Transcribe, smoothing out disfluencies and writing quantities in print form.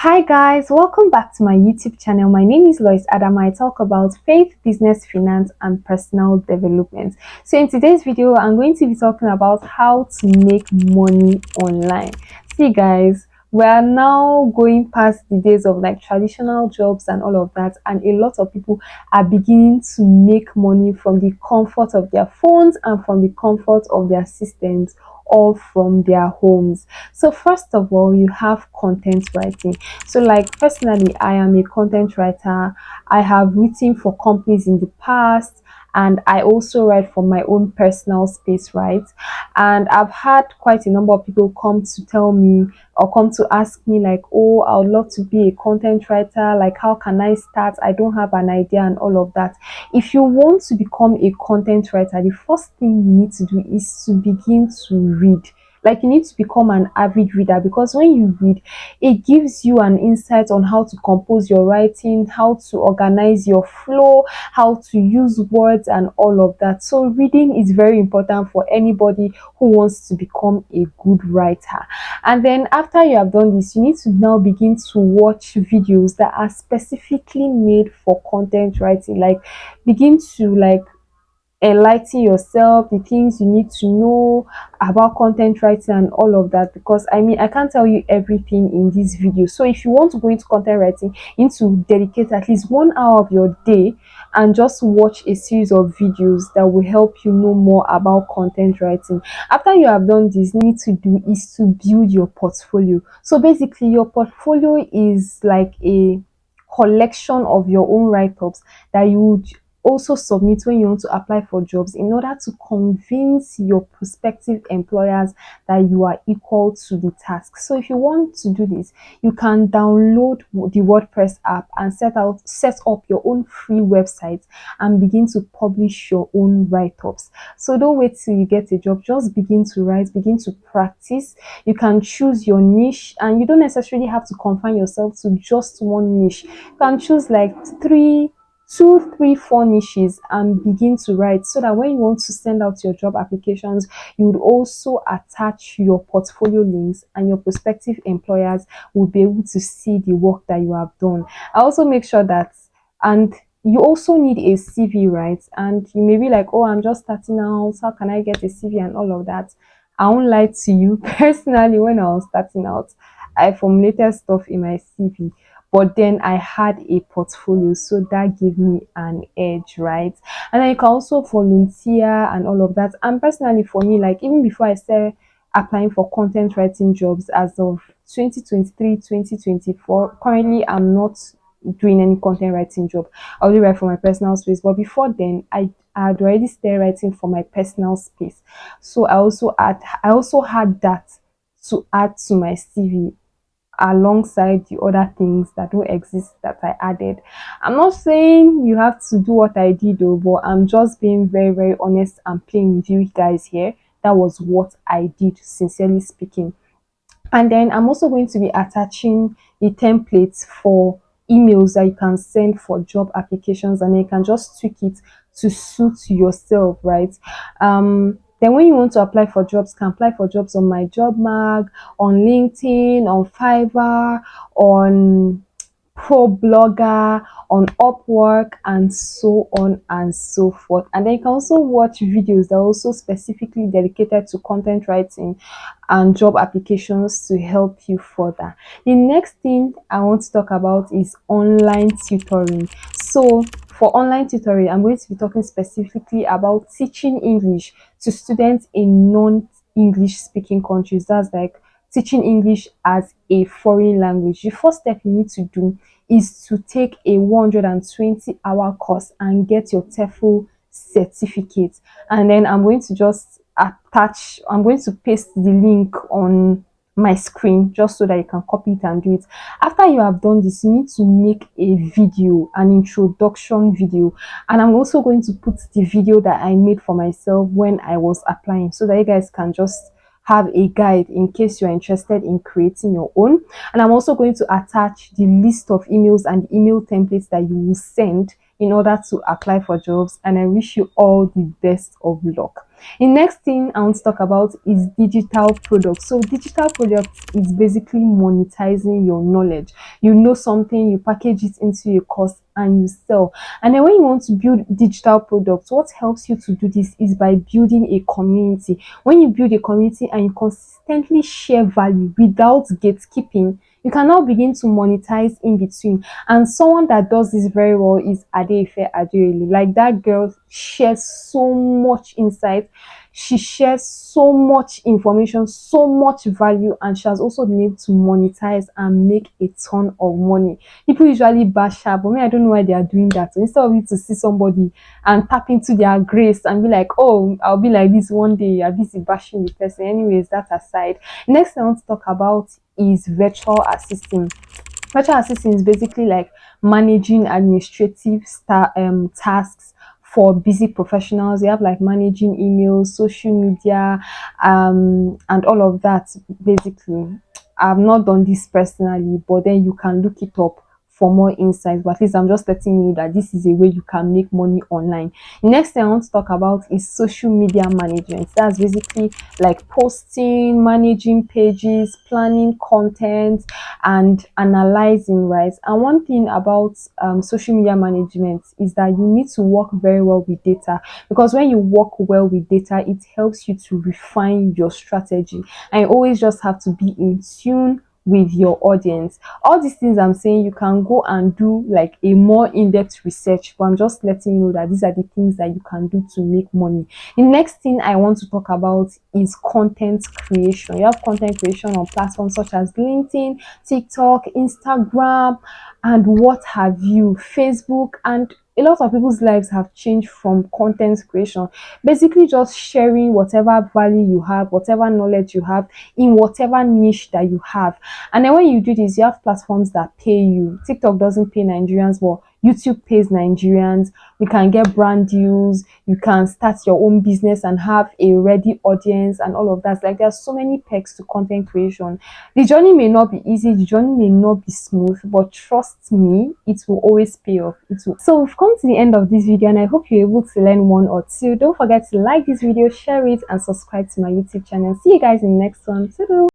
Hi guys, welcome back to my YouTube channel. My name is Lois Adam. I talk about faith, business, finance, and personal development. So in today's video, I'm going to be talking about how to make money online. See guys, we are now going past the days of like traditional jobs and all of that, and a lot of people are beginning to make money from the comfort of their phones and from the comfort of their systems or from their homes. So first of all, you have content writing. So like personally, I am a content writer. I have written for companies in the past, and I also write for my own personal space, right? And I've had quite a number of people come to tell me or come to ask me like, oh, I would love to be a content writer, like how can I start? I don't have an idea and all of that. If you want to become a content writer, the first thing you need to do is to begin to read. Like you need to become an avid reader, because when you read, it gives you an insight on how to compose your writing, how to organize your flow, how to use words and all of that. So reading is very important for anybody who wants to become a good writer. And then after you have done this, you need to now begin to watch videos that are specifically made for content writing. Like begin to like enlighten yourself, the things you need to know about content writing and all of that, because I mean I can't tell you everything in this video. So if you want to go into content writing, you need to dedicate at least 1 hour of your day and just watch a series of videos that will help you know more about content writing. After you have done this, you need to do is to build your portfolio. So basically your portfolio is like a collection of your own write-ups that you would also submit when you want to apply for jobs, in order to convince your prospective employers that you are equal to the task. So if you want to do this, you can download the WordPress app and set up your own free website and begin to publish your own write-ups. So don't wait till you get a job, just begin to write, begin to practice. You can choose your niche, and you don't necessarily have to confine yourself to just one niche. You can choose like two, three, four niches and begin to write, so that when you want to send out your job applications, you would also attach your portfolio links, and your prospective employers will be able to see the work that you have done. I also make sure that, and you also need a CV, right? And you may be like, oh, I'm just starting out, how can I get a CV and all of that? I won't lie to you. Personally, when I was starting out, I formulated stuff in my CV, but then I had a portfolio, so that gave me an edge, right? And then you can also volunteer and all of that. And personally, for me, like even before I started applying for content writing jobs as of 2023, 2024, currently I'm not doing any content writing job. I only write for my personal space, but before then, I had already started writing for my personal space. So I also had that to add to my CV alongside the other things that don't exist that I added. I'm not saying you have to do what I did though, but I'm just being very, very honest and plain with you guys here. That was what I did, sincerely speaking. And then I'm also going to be attaching the templates for emails that you can send for job applications, and then you can just tweak it to suit yourself, right? Then when you want to apply for jobs, you can apply for jobs on my job mag, on LinkedIn, on Fiverr, on ProBlogger, on Upwork, and so on and so forth. And then you can also watch videos that are also specifically dedicated to content writing and job applications to help you further. The next thing I want to talk about is online tutoring. So for online tutoring, I'm going to be talking specifically about teaching English to students in non-English speaking countries. That's like teaching English as a foreign language. The first step you need to do is to take a 120-hour course and get your TEFL certificate. And then I'm going to paste the link on my screen just so that you can copy it and do it. After you have done this, you need to make a video, an introduction video, and I'm also going to put the video that I made for myself when I was applying, so that you guys can just have a guide in case you're interested in creating your own. And I'm also going to attach the list of emails and email templates that you will send in order to apply for jobs. And I wish you all the best of luck. The next thing I want to talk about is digital products. So digital products is basically monetizing your knowledge. You know something, you package it into a course and you sell. And then when you want to build digital products, what helps you to do this is by building a community. When you build a community and you consistently share value without gatekeeping, you can now begin to monetize in between. And someone that does this very well is Adefe Adeoye. Like, that girl shares so much insight, she shares so much information, so much value, and she has also been able to monetize and make a ton of money. People usually bash her, but me, I don't know why they are doing that. So instead of you to see somebody and tap into their grace and be like, oh, I'll be like this one day, you're busy bashing the person. Anyways, that aside, next I want to talk about is virtual assistant. Virtual assistant is basically like managing administrative tasks for busy professionals. You have like managing emails, social media, and all of that. Basically, I've not done this personally, but then you can look it up for more insights. But at least I'm just letting you know that this is a way you can make money online. Next thing I want to talk about is social media management. That's basically like posting, managing pages, planning content, and analyzing, right? And one thing about social media management is that you need to work very well with data, because when you work well with data, it helps you to refine your strategy, and you always just have to be in tune with your audience. All these things I'm saying, you can go and do like a more in-depth research, but I'm just letting you know that these are the things that you can do to make money. The next thing I want to talk about is content creation. You have content creation on platforms such as LinkedIn, TikTok, Instagram, and what have you, Facebook, and a lot of people's lives have changed from content creation. Basically, just sharing whatever value you have, whatever knowledge you have in whatever niche that you have. And then when you do this, you have platforms that pay you. TikTok doesn't pay Nigerians, but YouTube pays Nigerians. We can get brand deals. You can start your own business and have a ready audience and all of that. Like, there are so many perks to content creation. The journey may not be easy, the journey may not be smooth, but trust me, it will always pay off. It will. So we've come to the end of this video, and I hope you're able to learn one or two. Don't forget to like this video, share it, and subscribe to my YouTube channel. See you guys in the next one. Toodle.